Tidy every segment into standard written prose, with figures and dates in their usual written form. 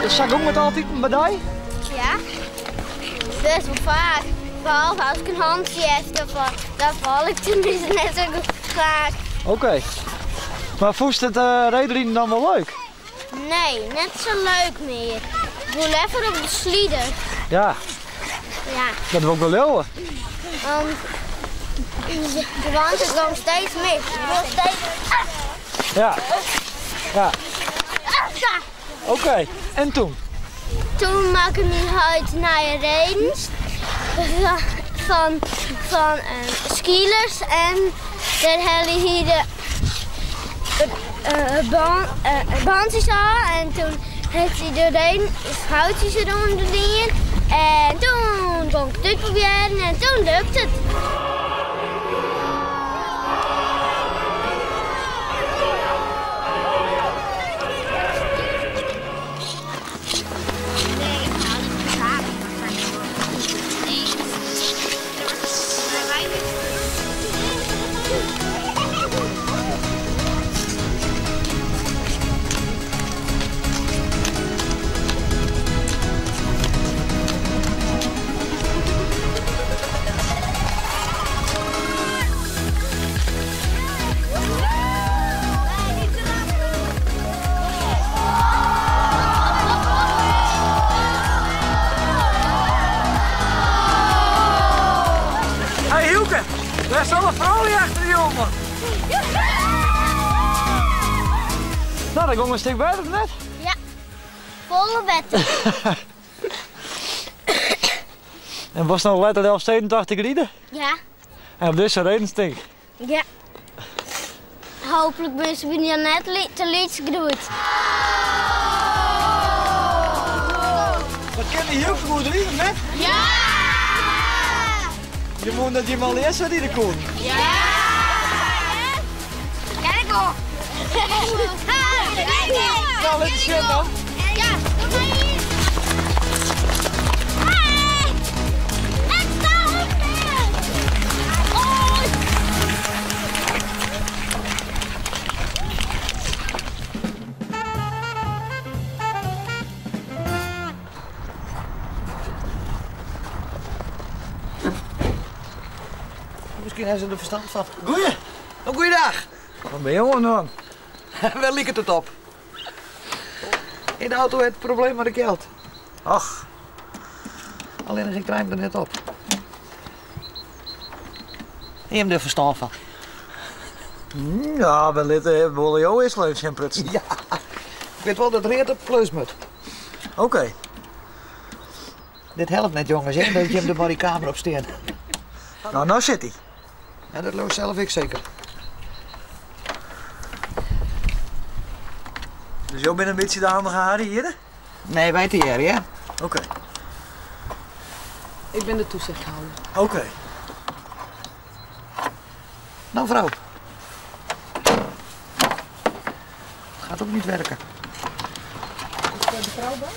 Zag ook met altijd een medaille? Ja, best wel vaak. Behalve als ik een handje heb, dan val ik tenminste net zo vaak. Oké. Maar vond je het redenen dan wel leuk? Nee, net zo leuk meer. Ik wil even op de slieder. Ja, Ja, dat wil ik wel leeuwen. de wand komt steeds mis. Ik wil steeds... Ja. Ja. Oké. En toen? Toen maak ik nu uit naar een race van skielers en daar hebben we hier de bandjes aan en toen heeft hij doorheen houtjes eronder en toen kon ik dit proberen en toen lukt het. Hey Hielke, daar is al een vrouwje achter die jongen. Nou, dan gaan we een stuk verder net. Ja, volle bed. En was nou letterlijk 87 rieden? Ja. En op deze reden stink. Ja. Hopelijk ben je niet net te licht gegroeid. Wat ken je Hielke goed rieden, net? Ja! Je moet dat je mal eerst rieden kon. Ja! Kijk op! Nou, let eens zien dan. Ja, kom maar hier. Hey! Ik sta onder! Oh! Misschien hebben ze er verstand van. Goeie. Goeiedag. Wat ben je jongen dan? Waar liep het op? In de auto het probleem met de geld. Ach, Alleen ik ruim er net op. Je hebt er verstand van. ja, we willen jou eens leuk zijn prutsen. Ja. Ik weet wel dat het reet op plus moet. Oké. Dit helpt net jongens, hè? Dat je hem de barricade op steen. Nou zit hij. Ja, dat loopt zelf ik zeker. Dus jij bent een beetje de handige Harry hier? Nee, wij te hier, ja? Oké. Ik ben de toezichthouder. Oké. Nou vrouw. Het gaat ook niet werken. Is er de vrouw bij?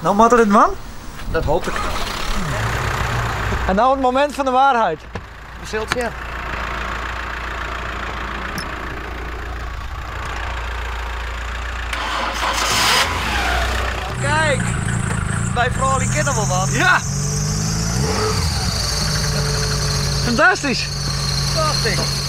Nou, moet er dit man? Dat hoop ik. En nou het moment van de waarheid. Je zult zien. Kijk, wij vrouwen die kennen wel wat. Ja! Fantastisch! Prachtig.